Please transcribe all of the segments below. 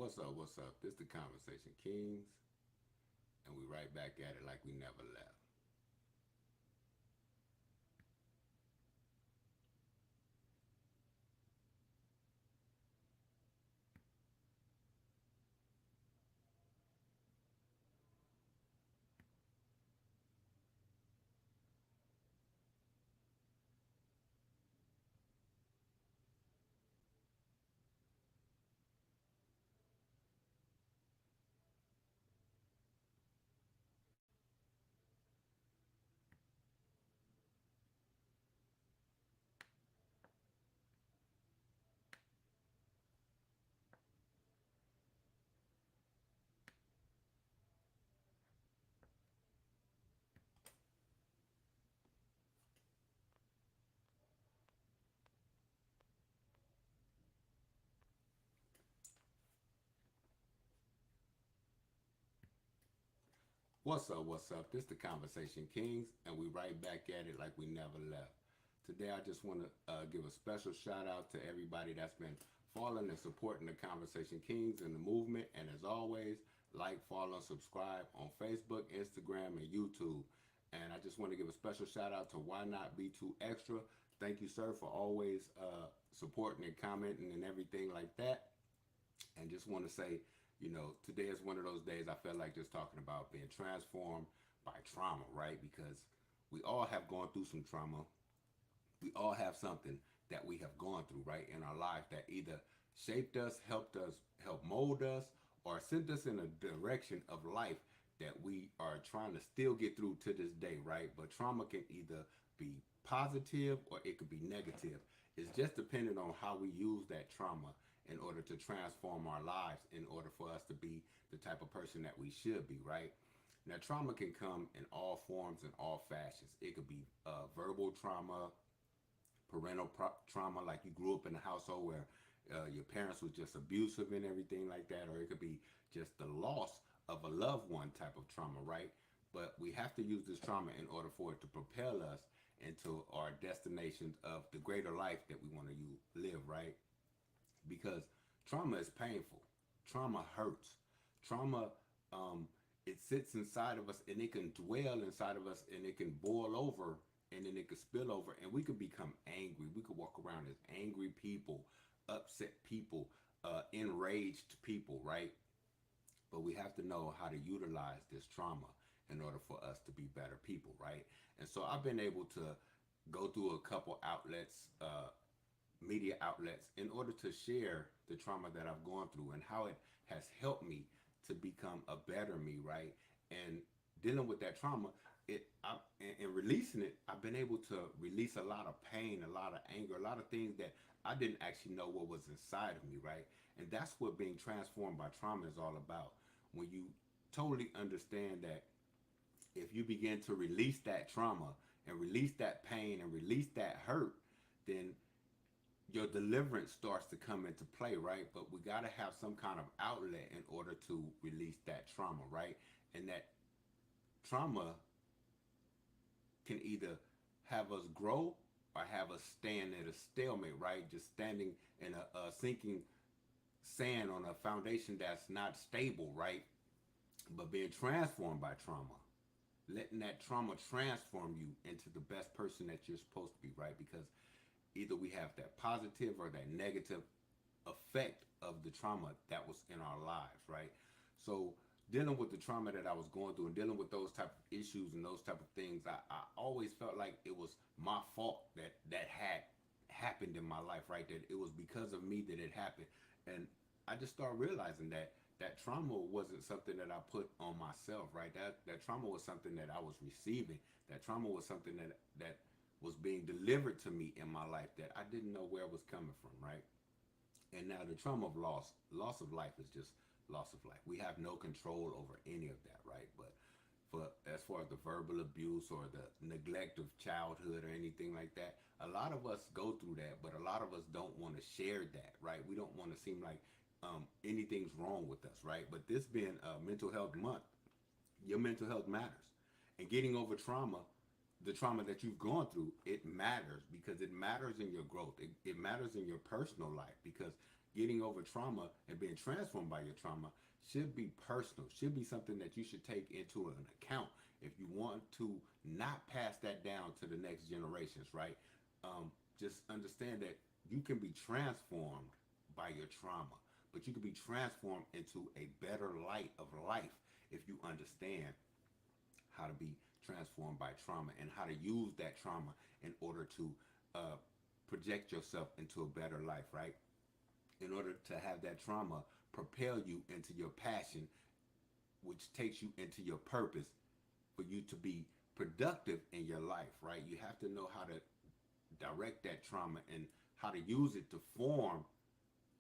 What's up? What's up? This the Conversation Kings, and we right back at it like we never left. What's up? What's up? This the Conversation Kings, and we right back at it like we never left. Today, I just want to give a special shout out to everybody that's been following and supporting the Conversation Kings and the movement. And as always, like, follow, and subscribe on Facebook, Instagram, and YouTube. And I just want to give a special shout out to Why Not Be Too Extra. Thank you, sir, for always supporting and commenting and everything like that. And just want to say, today is one of those days I feel like just talking about being transformed by trauma, right? Because we all have gone through some trauma. We all have something that we have gone through, right, in our life that either shaped us, help mold us, or sent us in a direction of life that we are trying to still get through to this day, right? But trauma can either be positive or it could be negative. It's just dependent on how we use that trauma in order to transform our lives, in order for us to be the type of person that we should be, right? Now, trauma can come in all forms and all fashions. It could be verbal trauma, trauma, like you grew up in a household where your parents was just abusive and everything like that, or it could be just the loss of a loved one type of trauma, right? But we have to use this trauma in order for it to propel us into our destinations of the greater life that we want to live, right? Because trauma is painful. Trauma hurts. Trauma, um, it sits inside of us and it can dwell inside of us and it can boil over and then it could spill over and we could become angry. We could walk around as angry people, upset people, enraged people, right? But we have to know how to utilize this trauma in order for us to be better people, right? And so I've been able to go through a couple outlets, media outlets, in order to share the trauma that I've gone through and how it has helped me to become a better me, right? And dealing with that trauma, in releasing it, I've been able to release a lot of pain, a lot of anger, a lot of things that I didn't actually know what was inside of me, right? And that's what being transformed by trauma is all about. When you totally understand that if you begin to release that trauma and release that pain and release that hurt, then your deliverance starts to come into play, right? But we got to have some kind of outlet in order to release that trauma, right? And that trauma can either have us grow or have us stand at a stalemate, right? Just standing in a sinking sand on a foundation that's not stable, right? But being transformed by trauma, letting that trauma transform you into the best person that you're supposed to be, right? Because either we have that positive or that negative effect of the trauma that was in our lives, right? So dealing with the trauma that I was going through and dealing with those type of issues and those type of things, I always felt like it was my fault that had happened in my life, right? That it was because of me that it happened. And I just started realizing that that trauma wasn't something that I put on myself, right? That trauma was something that I was receiving. That trauma was something that was being delivered to me in my life that I didn't know where it was coming from, right? And now the trauma of loss of life is just loss of life. We have no control over any of that, right? But for as far as the verbal abuse or the neglect of childhood or anything like that, a lot of us go through that, but a lot of us don't want to share that, right? We don't want to seem like anything's wrong with us, right? But this being mental health month, your mental health matters. And getting over trauma, the trauma that you've gone through, it matters because it matters in your growth. It matters in your personal life because getting over trauma and being transformed by your trauma should be personal, should be something that you should take into an account if you want to not pass that down to the next generations, right? Just understand that you can be transformed by your trauma, but you can be transformed into a better light of life if you understand how to be transformed by trauma and how to use that trauma in order to uh, project yourself into a better life, right? In order to have that trauma propel you into your passion, which takes you into your purpose for you to be productive in your life, right? You have to know how to direct that trauma and how to use it to form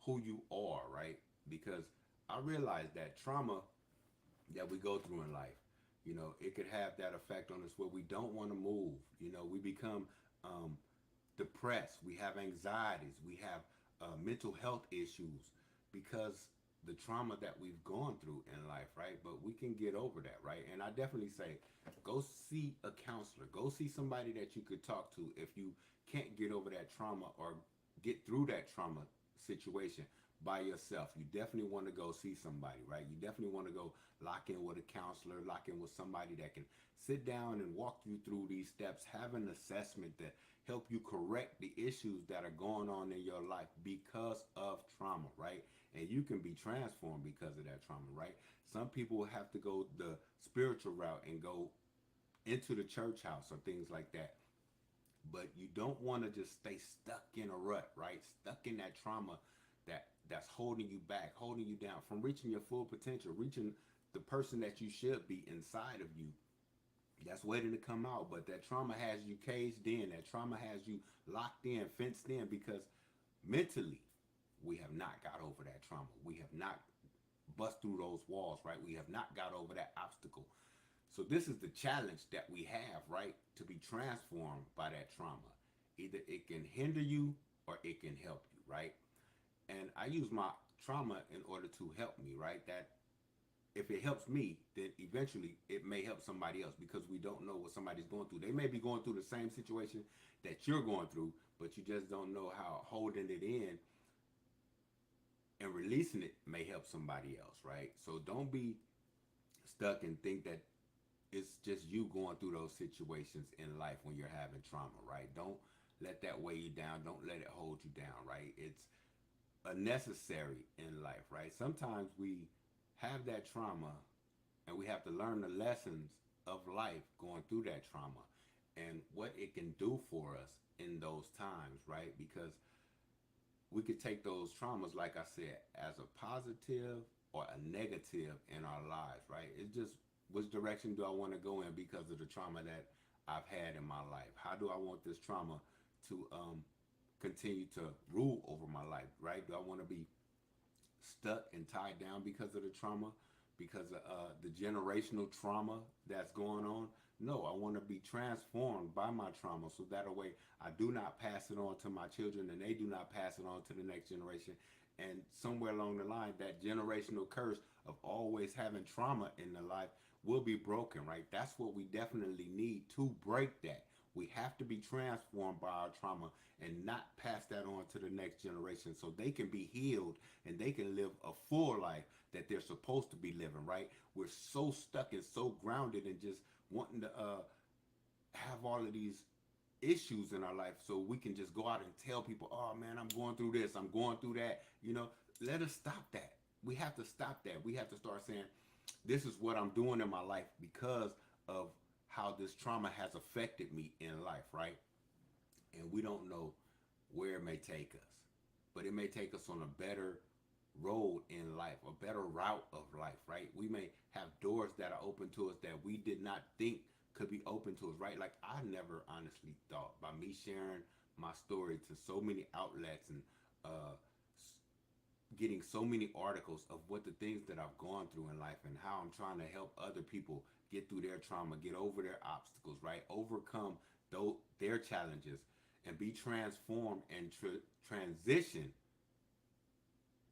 who you are, right? Because I realize that trauma that we go through in life, it could have that effect on us where we don't want to move. We become um, depressed, we have anxieties, we have mental health issues because the trauma that we've gone through in life, right? But we can get over that, right? And I definitely say go see a counselor, go see somebody that you could talk to if you can't get over that trauma or get through that trauma situation by yourself. You definitely want to go see somebody, right? You definitely want to go lock in with a counselor, lock in with somebody that can sit down and walk you through these steps, have an assessment that help you correct the issues that are going on in your life because of trauma, right? And you can be transformed because of that trauma, right? Some people have to go the spiritual route and go into the church house or things like that. But you don't want to just stay stuck in a rut, right? Stuck in that trauma that's holding you back, holding you down from reaching your full potential, reaching the person that you should be inside of you. That's waiting to come out, but that trauma has you caged in. That trauma has you locked in, fenced in, because mentally we have not got over that trauma. We have not bust through those walls, right? We have not got over that obstacle. So this is the challenge that we have, right? To be transformed by that trauma. Either it can hinder you or it can help you, right? And I use my trauma in order to help me, right? That if it helps me, then eventually it may help somebody else because we don't know what somebody's going through. They may be going through the same situation that you're going through, but you just don't know how holding it in and releasing it may help somebody else, right? So don't be stuck and think that it's just you going through those situations in life when you're having trauma, right? Don't let that weigh you down. Don't let it hold you down, right? It's a necessary in life, right? Sometimes we have that trauma and we have to learn the lessons of life going through that trauma and what it can do for us in those times, right? Because we could take those traumas, like I said, as a positive or a negative in our lives, right? It's just which direction do I want to go in because of the trauma that I've had in my life? How do I want this trauma to continue to rule over my life, right? Do I want to be stuck and tied down because of the trauma, because of the generational trauma that's going on? No, I want to be transformed by my trauma so that way I do not pass it on to my children and they do not pass it on to the next generation. And somewhere along the line, that generational curse of always having trauma in the life will be broken, right? That's what we definitely need to break that. We have to be transformed by our trauma and not pass that on to the next generation so they can be healed and they can live a full life that they're supposed to be living, right? We're so stuck and so grounded and just wanting to have all of these issues in our life so we can just go out and tell people, oh man, I'm going through this, I'm going through that. Let us stop that. We have to stop that. We have to start saying, this is what I'm doing in my life because of how this trauma has affected me in life, right? And we don't know where it may take us, but it may take us on a better road in life, a better route of life, right? We may have doors that are open to us that we did not think could be open to us, right? Like I never honestly thought by me sharing my story to so many outlets and uh, getting so many articles of what the things that I've gone through in life and how I'm trying to help other people get through their trauma, get over their obstacles, right? Overcome their challenges and be transformed and transition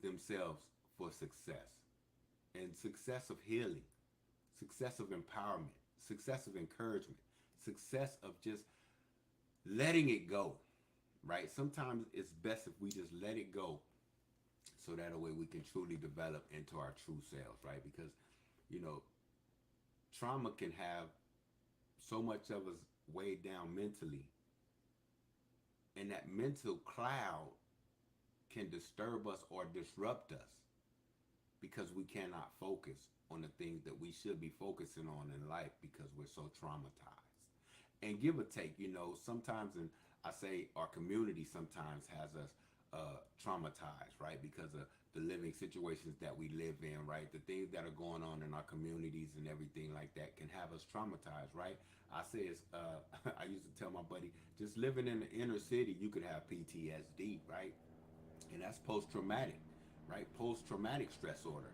themselves for success and success of healing, success of empowerment, success of encouragement, success of just letting it go, right? Sometimes it's best if we just let it go so that way we can truly develop into our true selves, right? Because, you know, trauma can have so much of us weighed down mentally, and that mental cloud can disturb us or disrupt us because we cannot focus on the things that we should be focusing on in life because we're so traumatized. And give or take, you know, sometimes, and I say our community sometimes has us traumatized, right? Because of the living situations that we live in, right? The things that are going on in our communities and everything like that can have us traumatized, right? I say it's, I used to tell my buddy, just living in the inner city, you could have PTSD, right? And that's post traumatic, right? Post traumatic stress order,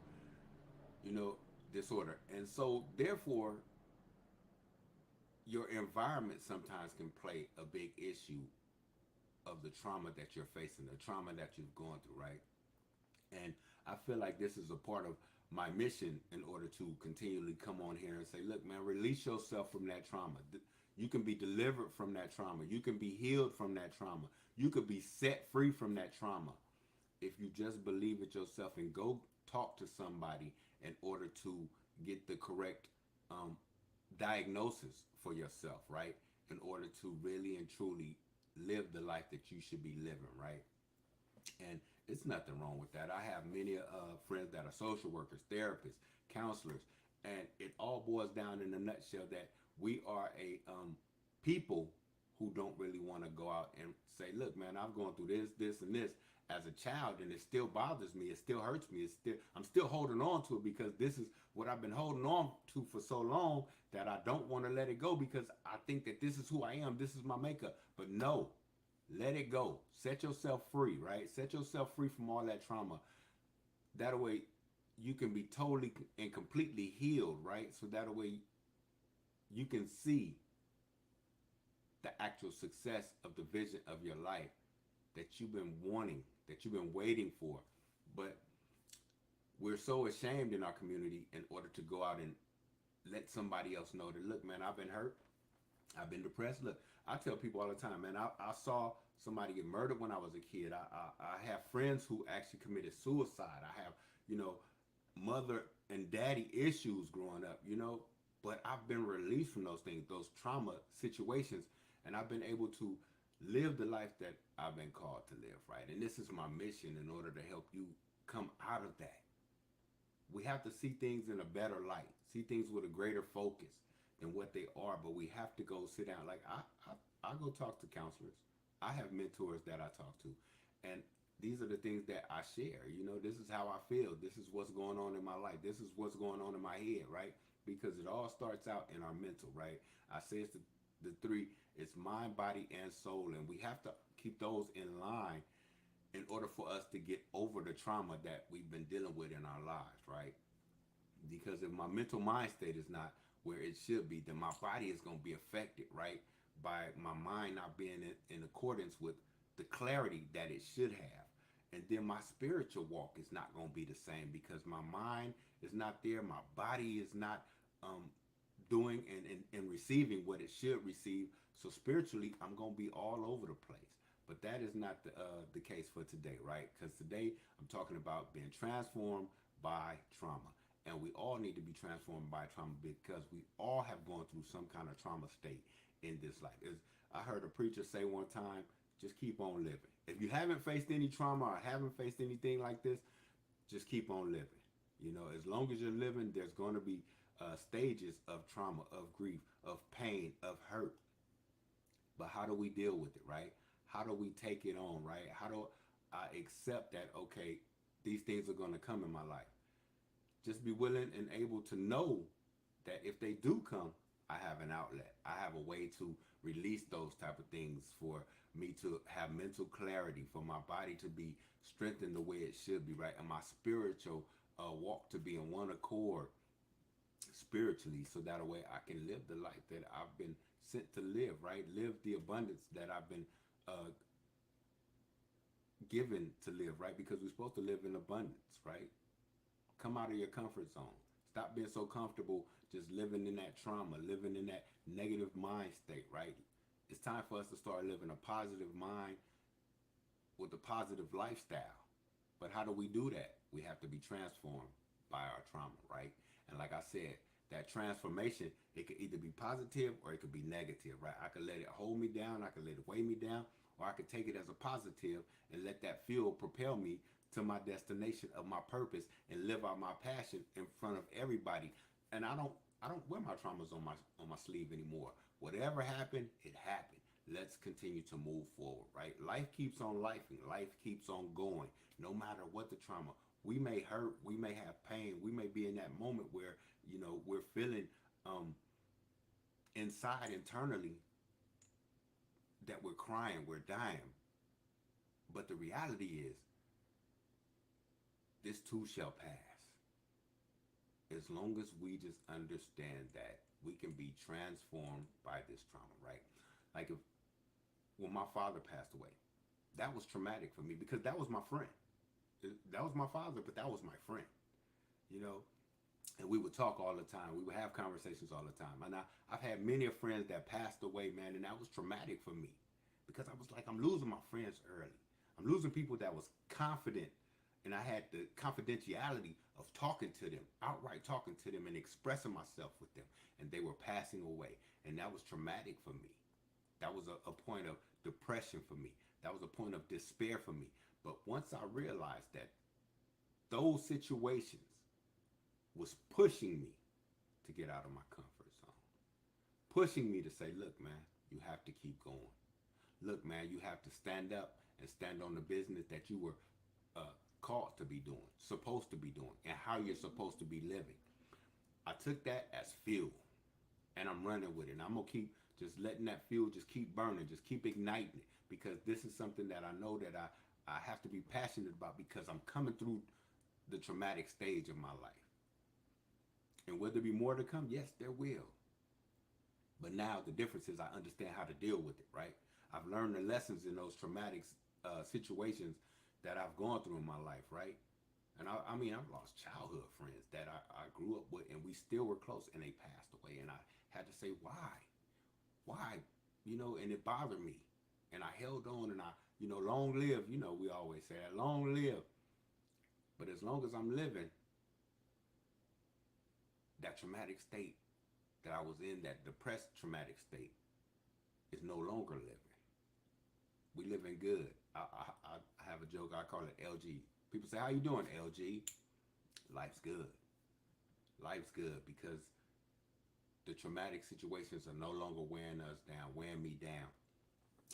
you know, disorder. And so, therefore, your environment sometimes can play a big issue of the trauma that you're facing, the trauma that you've gone through, right? And I feel like this is a part of my mission in order to continually come on here and say, look, man, release yourself from that trauma. You can be delivered from that trauma. You can be healed from that trauma. You could be set free from that trauma if you just believe it yourself and go talk to somebody in order to get the correct um, diagnosis for yourself, right? In order to really and truly live the life that you should be living, right? And it's nothing wrong with that. I have many friends that are social workers, therapists, counselors, and it all boils down in a nutshell that we are a people who don't really want to go out and say, "Look, man, I've gone through this, this, and this as a child, and it still bothers me. It still hurts me. I'm still holding on to it because this is what I've been holding on to for so long that I don't want to let it go because I think that this is who I am. This is my makeup." But no, let it go. Set yourself free, right? Set yourself free from all that trauma. That way you can be totally and completely healed, right? So that way you can see the actual success of the vision of your life that you've been wanting, that you've been waiting for. But we're so ashamed in our community in order to go out and let somebody else know that, look, man, I've been hurt. I've been depressed. Look, I tell people all the time, man, I saw somebody get murdered when I was a kid. I have friends who actually committed suicide. I have, you know, mother and daddy issues growing up, you know, but I've been released from those things, those trauma situations, and I've been able to live the life that I've been called to live, right? And this is my mission in order to help you come out of that. We have to see things in a better light, see things with a greater focus than what they are. But we have to go sit down. Like I go talk to counselors. I have mentors that I talk to, and these are the things that I share. You know, this is how I feel. This is what's going on in my life. This is what's going on in my head, right? Because it all starts out in our mental, right? I say it's the three. It's mind, body, and soul, and we have to keep those in line in order for us to get over the trauma that we've been dealing with in our lives, right? Because if my mental mind state is not where it should be, then my body is going to be affected, right? By my mind not being in accordance with the clarity that it should have. And then my spiritual walk is not going to be the same because my mind is not there. My body is not um, doing and receiving what it should receive. So spiritually, I'm going to be all over the place. But that is not the case for today, right? Because today I'm talking about being transformed by trauma. And we all need to be transformed by trauma because we all have gone through some kind of trauma state in this life. As I heard a preacher say one time, just keep on living. If you haven't faced any trauma or haven't faced anything like this, just keep on living. You know, as long as you're living, there's going to be stages of trauma, of grief, of pain, of hurt. But how do we deal with it, right? How do we take it on, right? How do I accept that, okay, these things are going to come in my life? Just be willing and able to know that if they do come, I have an outlet. I have a way to release those type of things for me to have mental clarity, for my body to be strengthened the way it should be, right? And my spiritual walk to be in one accord spiritually so that way I can live the life that I've been sent to live, right? Live the abundance that I've been uh, given to live, right? Because we're supposed to live in abundance, right? Come out of your comfort zone. Stop being so comfortable just living in that trauma, living in that negative mind state, right? It's time for us to start living a positive mind with a positive lifestyle. But how do we do that? We have to be transformed by our trauma, right? And like I said, that transformation, it could either be positive or it could be negative, right? I could let it hold me down, I could let it weigh me down, or I could take it as a positive and let that fuel propel me to my destination of my purpose and live out my passion in front of everybody. And I don't wear my traumas on my sleeve anymore. Whatever happened, it happened. Let's continue to move forward, right? Life keeps on lifing. Life keeps on going. No matter what the trauma, we may hurt, we may have pain, we may be in that moment where we're feeling um, inside internally that we're crying, we're dying. But the reality is, this too shall pass. As long as we just understand that we can be transformed by this trauma, right? Like if when my father passed away, that was traumatic for me because that was my friend. That was my father, but that was my friend. You know, and we would talk all the time. We would have conversations all the time. And I've had many of friends that passed away, man, and that was traumatic for me because I was like, I'm losing my friends early. I'm losing people that was confident, and I had the confidentiality of talking to them, outright talking to them and expressing myself with them, and they were passing away. And that was traumatic for me. That was a point of depression for me. That was a point of despair for me. But once I realized that those situations was pushing me to get out of my comfort zone, pushing me to say, look, man, you have to keep going. Look, man, you have to stand up and stand on the business that you were called to be doing, supposed to be doing, and how you're supposed to be living. I took that as fuel and I'm running with it. And I'm going to keep just letting that fuel just keep burning, just keep igniting it because this is something that I know that I have to be passionate about because I'm coming through the traumatic stage of my life. And will there be more to come? Yes, there will. But now the difference is I understand how to deal with it, right? I've learned the lessons in those traumatic situations that I've gone through in my life, right? And I mean, I've lost childhood friends that I grew up with and we still were close and they passed away. And I had to say, why? Why? And it bothered me. And I held on and long live, we always say that, long live. But as long as I'm living, that traumatic state that I was in, that depressed traumatic state, is no longer living. We living good. I have a joke. I call it LG. People say, "How you doing, LG?" Life's good. Life's good because the traumatic situations are no longer wearing us down, wearing me down,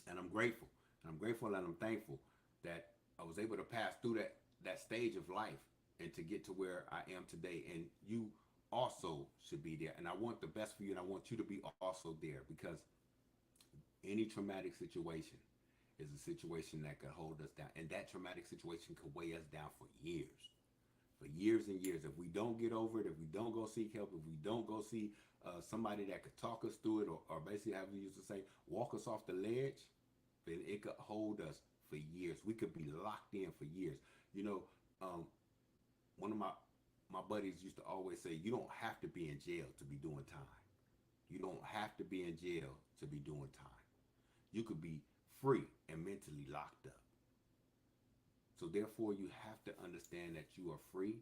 and I'm grateful. And I'm grateful and I'm thankful that I was able to pass through that stage of life and to get to where I am today. And you also should be there. And I want the best for you, and I want you to be also there because any traumatic situation is a situation that could hold us down. And that traumatic situation could weigh us down for years and years. If we don't get over it, if we don't go seek help, if we don't go see somebody that could talk us through it, or basically, how we used to say, walk us off the ledge, then it could hold us for years. We could be locked in for years. You know, um, one of my buddies used to always say, you don't have to be in jail to be doing time. You don't have to be in jail to be doing time. You could be free and mentally locked up. So therefore, you have to understand that you are free,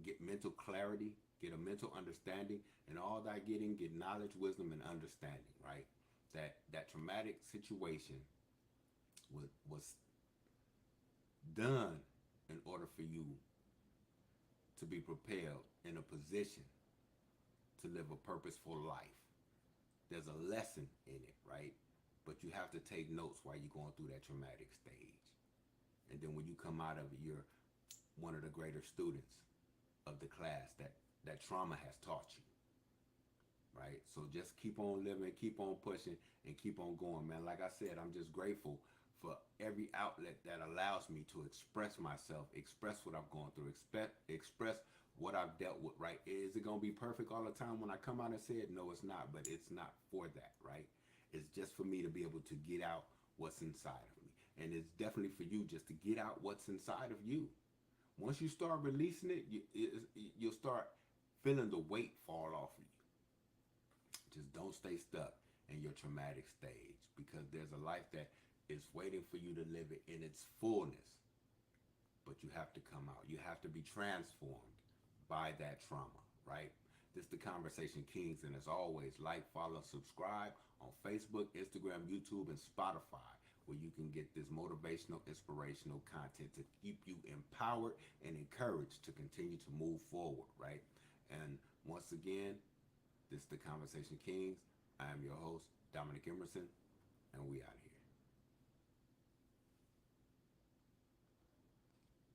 get mental clarity, get a mental understanding, and all that getting, get knowledge, wisdom, and understanding, right? That traumatic situation was done in order for you to be propelled in a position to live a purposeful life. There's a lesson in it, right? But you have to take notes while you're going through that traumatic stage. And then when you come out of it, you're one of the greater students of the class that trauma has taught you, right? So just keep on living, keep on pushing, and keep on going, man. Like I said, I'm just grateful for every outlet that allows me to express myself, express what I've gone through, express what I've dealt with, right? Is it going to be perfect all the time when I come out and say it? No, it's not, but it's not for that, right? It's just for me to be able to get out what's inside of me. And it's definitely for you just to get out what's inside of you. Once you start releasing it, you'll start feeling the weight fall off of you. Just don't stay stuck in your traumatic stage because there's a life that is waiting for you to live it in its fullness. but you have to come out. You have to be transformed by that trauma, right? This is the Conversation Kings, and as always, like, follow, subscribe on Facebook, Instagram, YouTube, and Spotify, where you can get this motivational, inspirational content to keep you empowered and encouraged to continue to move forward, right? And once again, this is the Conversation Kings. I am your host, Dominic Emerson, and we out here.